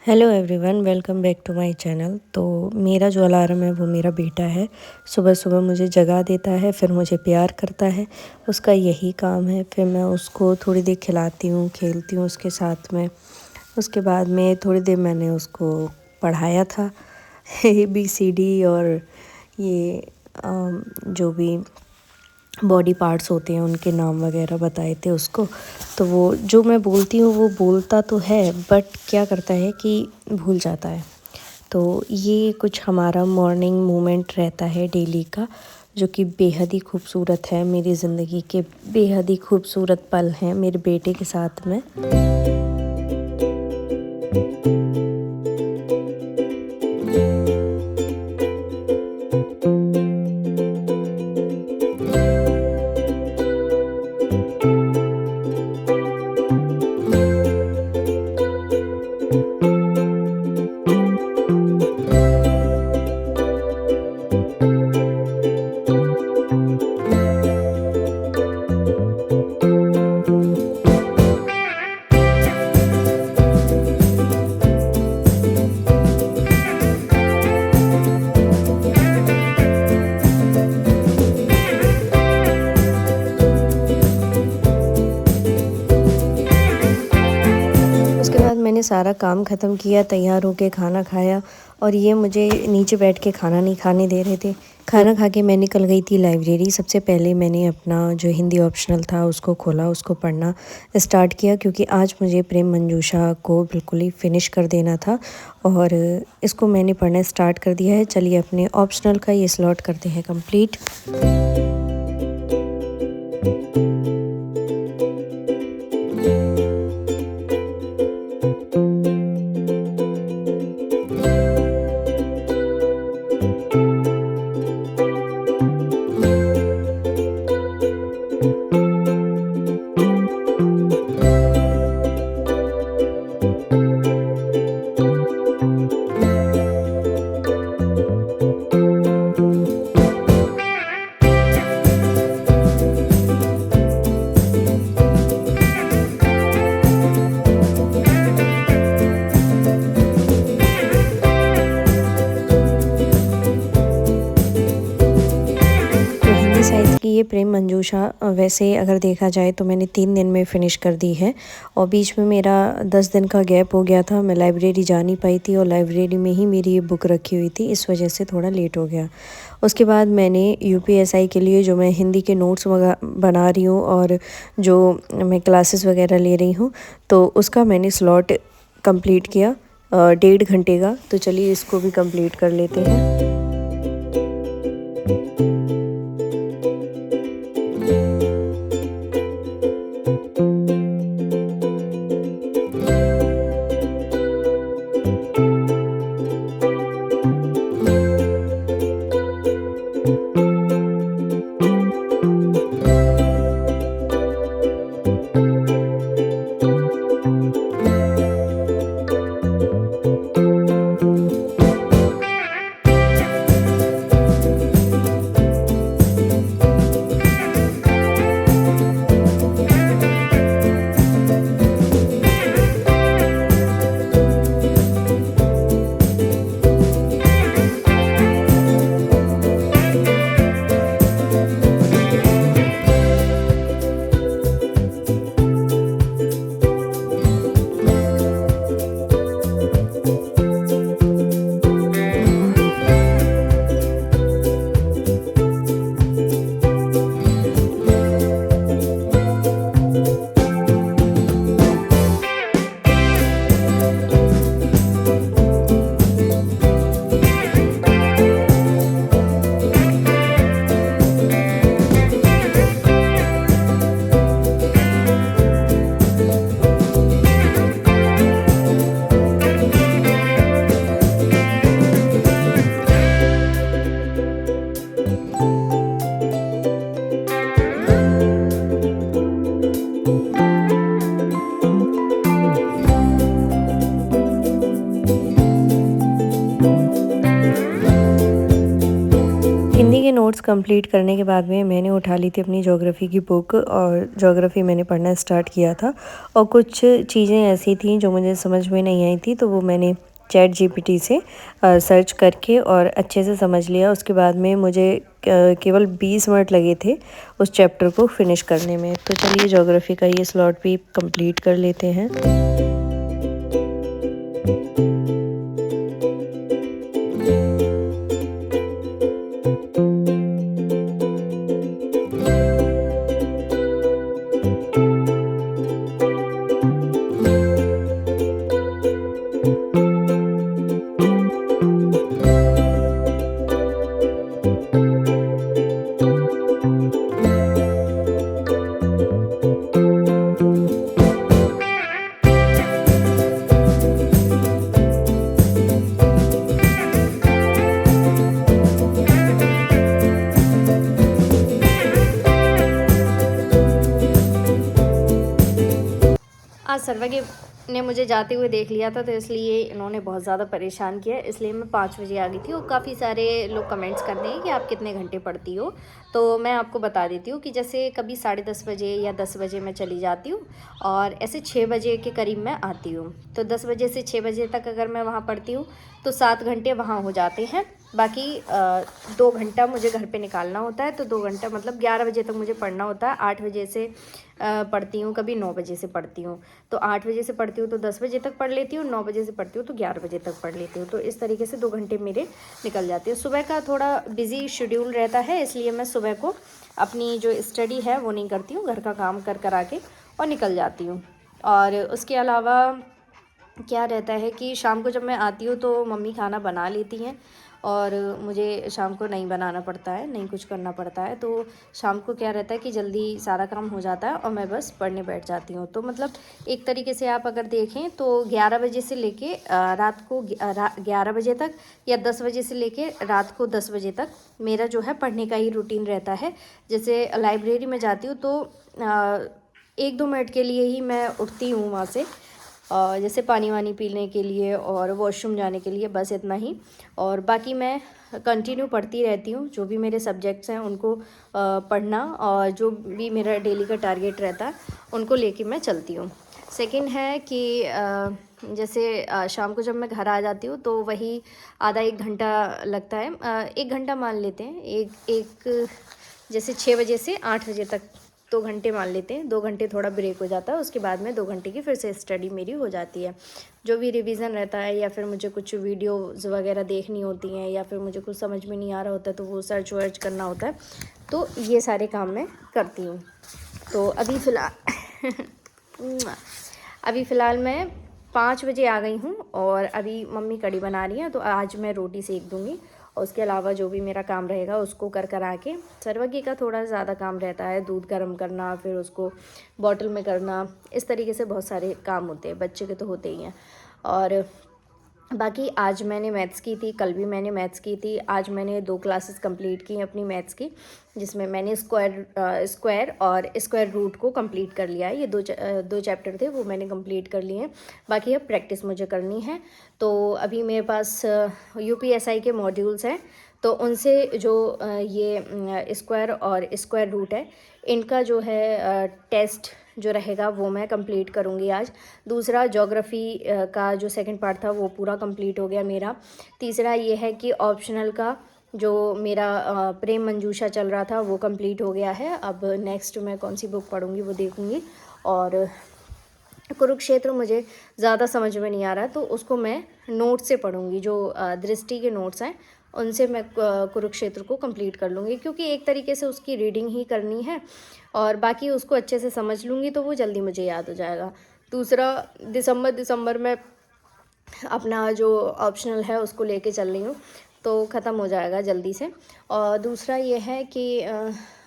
Hello everyone, welcome back to my channel. तो मेरा जो अलार्म है वो मेरा बेटा है। सुबह सुबह मुझे जगा देता है, फिर मुझे प्यार करता है। उसका यही काम है। फिर मैं उसको थोड़ी देर खिलाती हूँ, खेलती हूँ उसके साथ में। उसके बाद में थोड़ी देर मैंने उसको पढ़ाया था ABCD और ये जो भी बॉडी पार्ट्स होते हैं उनके नाम वगैरह बताए थे उसको। तो वो जो मैं बोलती हूँ वो बोलता तो है, बट क्या करता है कि भूल जाता है। तो ये कुछ हमारा मॉर्निंग मोमेंट रहता है डेली का, जो कि बेहद ही खूबसूरत है। मेरी ज़िंदगी के बेहद ही खूबसूरत पल हैं मेरे बेटे के साथ में। उसके बाद मैंने सारा काम ख़त्म किया, तैयार होके खाना खाया, और ये मुझे नीचे बैठ के खाना नहीं खाने दे रहे थे। खाना खा के मैं निकल गई थी लाइब्रेरी। सबसे पहले मैंने अपना जो हिंदी ऑप्शनल था उसको खोला, उसको पढ़ना स्टार्ट किया, क्योंकि आज मुझे प्रेम मंजूषा को बिल्कुल ही फिनिश कर देना था और इसको मैंने पढ़ना स्टार्ट कर दिया है। चलिए अपने ऑप्शनल का ये स्लॉट करते हैं कंप्लीट। साइज़ की ये प्रेम मंजूषा वैसे अगर देखा जाए तो मैंने 3 दिन में फ़िनिश कर दी है, और बीच में मेरा 10 दिन का गैप हो गया था। मैं लाइब्रेरी जा नहीं पाई थी और लाइब्रेरी में ही मेरी ये बुक रखी हुई थी, इस वजह से थोड़ा लेट हो गया। उसके बाद मैंने UPSI के लिए जो मैं हिंदी के नोट्स बना रही हूँ और जो मैं क्लासेस वगैरह ले रही हूँ, तो उसका मैंने स्लॉट कंप्लीट किया 1.5 घंटे का। तो चलिए इसको भी कंप्लीट कर लेते हैं। नोट्स कंप्लीट करने के बाद में मैंने उठा ली थी अपनी ज्योग्राफ़ी की बुक और ज्योग्राफ़ी मैंने पढ़ना स्टार्ट किया था। और कुछ चीज़ें ऐसी थीं जो मुझे समझ में नहीं आई थी, तो वो मैंने चैट जीपीटी से सर्च करके और अच्छे से समझ लिया। उसके बाद में मुझे केवल 20 मिनट लगे थे उस चैप्टर को फिनिश करने में। तो चलिए ज्योग्राफ़ी का ये स्लॉट भी कंप्लीट कर लेते हैं। आज सर्वज्ञ ने मुझे जाते हुए देख लिया था, तो इसलिए इन्होंने बहुत ज़्यादा परेशान किया, इसलिए मैं 5 बजे आ गई थी। और काफ़ी सारे लोग कमेंट्स करते हैं कि आप कितने घंटे पढ़ती हो, तो मैं आपको बता देती हूँ कि जैसे कभी 10:30 बजे या 10 बजे मैं चली जाती हूँ और ऐसे 6 बजे के करीब मैं आती हूँ। तो 10 बजे से 6 बजे तक अगर मैं वहाँ पढ़ती हूँ तो 7 घंटे वहाँ हो जाते हैं। बाकी 2 घंटा मुझे घर पे निकालना होता है, तो 2 घंटा मतलब 11 बजे तक मुझे पढ़ना होता है। 8 बजे से पढ़ती हूँ, कभी 9 बजे से पढ़ती हूँ। तो 8 बजे से पढ़ती हूँ तो 10 बजे तक पढ़ लेती हूँ, 9 बजे से पढ़ती हूँ तो 11 बजे तक पढ़ लेती हूँ। तो इस तरीके से 2 घंटे मेरे निकल जाते हैं। सुबह का थोड़ा बिजी शेड्यूल रहता है, इसलिए मैं सुबह को अपनी जो स्टडी है वो नहीं करती हूँ, घर का काम कर आके और निकल जाती हूँ। और उसके अलावा क्या रहता है कि शाम को जब मैं आती हूँ तो मम्मी खाना बना लेती हैं और मुझे शाम को नहीं बनाना पड़ता है, नहीं कुछ करना पड़ता है। तो शाम को क्या रहता है कि जल्दी सारा काम हो जाता है और मैं बस पढ़ने बैठ जाती हूँ। तो मतलब एक तरीके से आप अगर देखें तो 11 बजे से लेके रात को 11 बजे तक या 10 बजे से लेके रात को 10 बजे तक मेरा जो है पढ़ने का ही रूटीन रहता है। जैसे लाइब्रेरी में जाती हूँ तो 1-2 मिनट के लिए ही मैं उठती हूँ वहाँ से, जैसे पानी वानी पीने के लिए और वॉशरूम जाने के लिए, बस इतना ही। और बाकी मैं कंटिन्यू पढ़ती रहती हूँ, जो भी मेरे सब्जेक्ट्स हैं उनको पढ़ना और जो भी मेरा डेली का टारगेट रहता है उनको लेके मैं चलती हूँ। सेकंड है कि जैसे शाम को जब मैं घर आ जाती हूँ तो वही आधा 1 घंटा लगता है, 1 घंटा मान लेते हैं, एक जैसे 6 बजे से 8 बजे तक 2 घंटे मान लेते हैं। 2 घंटे थोड़ा ब्रेक हो जाता है, उसके बाद में 2 घंटे की फिर से स्टडी मेरी हो जाती है। जो भी रिवीजन रहता है या फिर मुझे कुछ वीडियोज़ वगैरह देखनी होती हैं या फिर मुझे कुछ समझ में नहीं आ रहा होता है तो वो सर्च वर्च करना होता है, तो ये सारे काम मैं करती हूँ। तो अभी फ़िलहाल मैं 5 बजे आ गई हूँ और अभी मम्मी कढ़ी बना रही हैं, तो आज मैं रोटी सेक दूँगी। और उसके अलावा जो भी मेरा काम रहेगा उसको कर आके, सर्वज्ञ का थोड़ा ज़्यादा काम रहता है, दूध गर्म करना, फिर उसको बॉटल में करना, इस तरीके से बहुत सारे काम होते हैं, बच्चे के तो होते ही हैं। और बाकी आज मैंने मैथ्स की थी, कल भी मैंने मैथ्स की थी। आज मैंने 2 क्लासेस कंप्लीट की अपनी मैथ्स की, जिसमें मैंने स्क्वायर और स्क्वायर रूट को कंप्लीट कर लिया है। ये दो चैप्टर थे वो मैंने कंप्लीट कर लिए हैं, बाकी अब प्रैक्टिस मुझे करनी है। तो अभी मेरे पास यूपीएसआई के मॉड्यूल्स हैं, तो उनसे जो ये स्क्वायर और स्क्वायर रूट है, इनका जो है टेस्ट जो रहेगा वो मैं कंप्लीट करूँगी आज। दूसरा ज्योग्राफ़ी का जो सेकंड पार्ट था वो पूरा कंप्लीट हो गया मेरा। तीसरा ये है कि ऑप्शनल का जो मेरा प्रेम मंजूषा चल रहा था वो कंप्लीट हो गया है। अब नेक्स्ट मैं कौन सी बुक पढ़ूँगी वो देखूँगी। और कुरुक्षेत्र मुझे ज़्यादा समझ में नहीं आ रहा है तो उसको मैं नोट से पढ़ूँगी, जो दृष्टि के नोट्स हैं उनसे मैं कुरुक्षेत्र को कंप्लीट कर लूँगी, क्योंकि एक तरीके से उसकी रीडिंग ही करनी है और बाकी उसको अच्छे से समझ लूँगी तो वो जल्दी मुझे याद हो जाएगा। दूसरा, दिसंबर में अपना जो ऑप्शनल है उसको लेके चल रही हूँ, तो ख़त्म हो जाएगा जल्दी से। और दूसरा ये है कि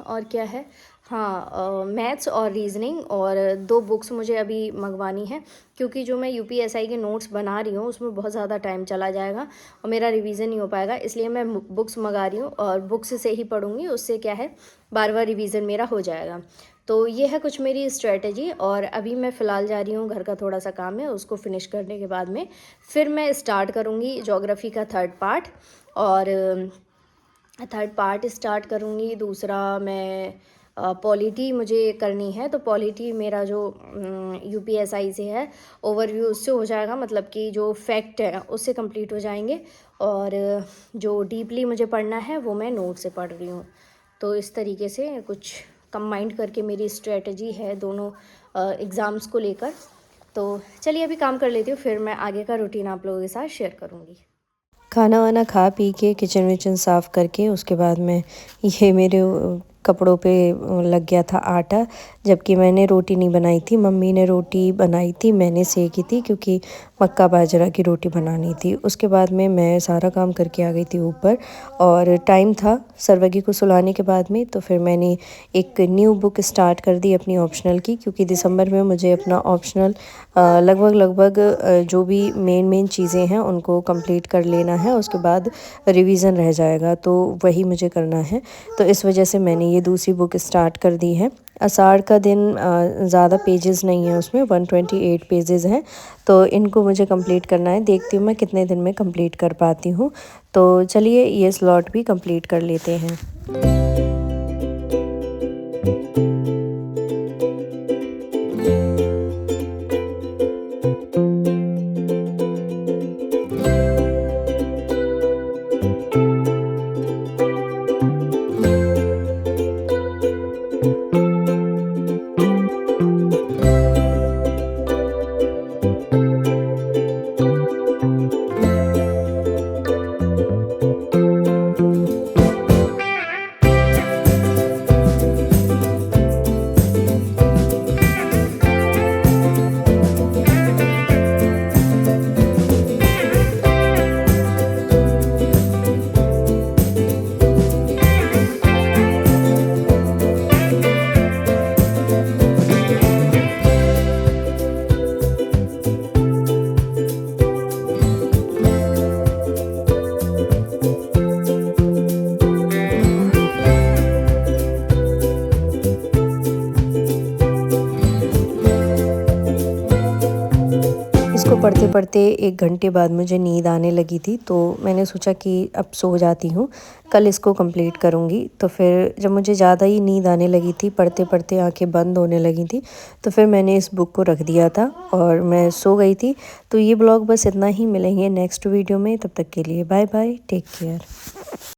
और क्या है, हाँ, मैथ्स और रीजनिंग और 2 बुक्स मुझे अभी मंगवानी है, क्योंकि जो मैं यूपीएसआई के नोट्स बना रही हूँ उसमें बहुत ज़्यादा टाइम चला जाएगा और मेरा रिवीजन नहीं हो पाएगा, इसलिए मैं बुक्स मंगा रही हूँ और बुक्स से ही पढ़ूँगी। उससे क्या है, बार रिवीजन मेरा हो जाएगा। तो ये है कुछ मेरी स्ट्रेटजी। और अभी मैं फ़िलहाल जा रही हूँ, घर का थोड़ा सा काम है, उसको फिनिश करने के बाद में फिर मैं स्टार्ट करूँगी ज्योग्राफ़ी का 3rd पार्ट। और थर्ड पार्ट स्टार्ट करूँगी। दूसरा मैं पॉलिटी मुझे करनी है, तो पॉलिटी मेरा जो यूपीएसआई से है ओवरव्यू उससे हो जाएगा, मतलब कि जो फैक्ट है उससे कंप्लीट हो जाएंगे। और जो डीपली मुझे पढ़ना है वो मैं नोट से पढ़ रही हूँ। तो इस तरीके से कुछ कंबाइंड करके मेरी स्ट्रेटजी है दोनों एग्ज़ाम्स को लेकर। तो चलिए अभी काम कर लेती हूँ, फिर मैं आगे का रूटीन आप लोगों के साथ शेयर करूँगी। खाना वाना खा पी के किचन विचन साफ़ करके उसके बाद में ये मेरे कपड़ों पे लग गया था आटा, जबकि मैंने रोटी नहीं बनाई थी। मम्मी ने रोटी बनाई थी, मैंने सेकी थी क्योंकि मक्का बाजरा की रोटी बनानी थी। उसके बाद में मैं सारा काम करके आ गई थी ऊपर, और टाइम था सर्वगी को सुलाने के बाद में। तो फिर मैंने एक न्यू बुक स्टार्ट कर दी अपनी ऑप्शनल की, क्योंकि दिसंबर में मुझे अपना ऑप्शनल लगभग जो भी मेन चीज़ें हैं उनको कंप्लीट कर लेना है। उसके बाद रिवीज़न रह जाएगा, तो वही मुझे करना है। तो इस वजह से मैंने ये दूसरी बुक स्टार्ट कर दी है। आषाढ़ का दिन ज़्यादा पेजेस नहीं है उसमें, 128 पेजेस हैं। तो इनको मुझे कंप्लीट करना है, देखती हूँ मैं कितने दिन में कंप्लीट कर पाती हूँ। तो चलिए ये स्लॉट भी कंप्लीट कर लेते हैं। इसको पढ़ते पढ़ते 1 घंटे बाद मुझे नींद आने लगी थी, तो मैंने सोचा कि अब सो जाती हूँ, कल इसको कंप्लीट करूँगी। तो फिर जब मुझे ज़्यादा ही नींद आने लगी थी, पढ़ते पढ़ते आंखें बंद होने लगी थी, तो फिर मैंने इस बुक को रख दिया था और मैं सो गई थी। तो ये ब्लॉग बस इतना ही, मिलेंगे नेक्स्ट वीडियो में, तब तक के लिए बाय बाय, टेक केयर।